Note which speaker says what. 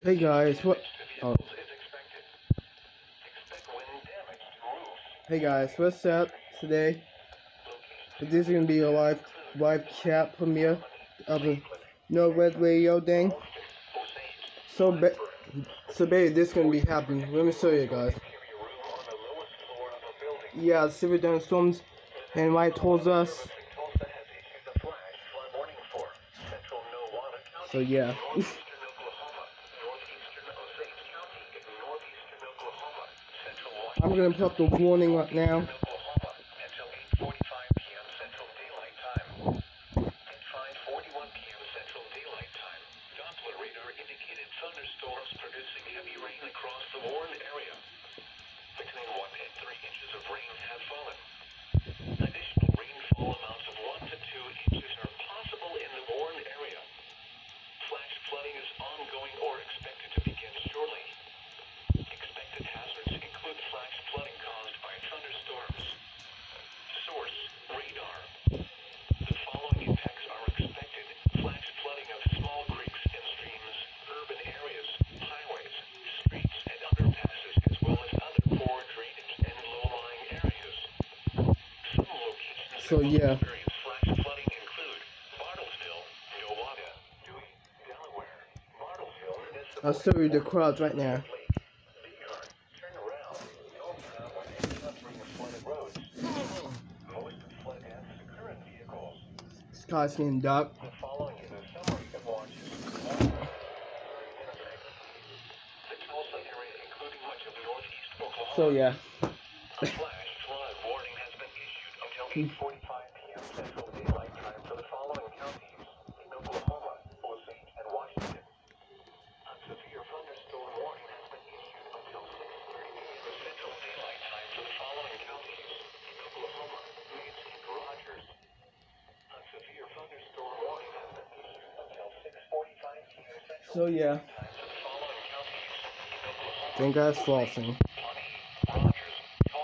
Speaker 1: Hey guys, what? Oh. Hey guys, what's up today? This is gonna be a live chat premiere of the No Red Radio thing. So baby, this is gonna be happening. Let me show you guys. Yeah, severe thunderstorms and right towards us. So yeah. I'm gonna put up the warning right now. Thunderstorms producing heavy rain across the Warren area. Between 1 and 3 inches of rain have fallen. Additional rainfall amounts of 1 to 2 inches are possible in the Warren area. Flash flooding is ongoing or expected to begin shortly. Expected hazards include flash flooding caused by thunderstorms. Source: radar. The following impacts are expected: flash flooding of small creeks and streams, urban areas, highways, streets, and underpasses, as well as other poor drainage and low-lying areas. Some locations that will experience flash flooding include Bartlesville, Nowata, Dewey, Delaware, Bartlesville, I'll show you the crowds right now. Sky's getting dark. So yeah.
Speaker 2: A flash flood warning has been issued until 8:45 p.m. Central Daylight Time for the following counties: in Oklahoma, Osage, and Washington. A severe thunderstorm warning has been issued until 6:30 p.m. Central Daylight Time for the following counties: in Oklahoma, Maids, and Rogers. A severe thunderstorm warning has been issued until 6:45 p.m. Central
Speaker 1: So yeah.
Speaker 2: Daylight Time for the following counties: in Oklahoma,
Speaker 1: Think guys flossing.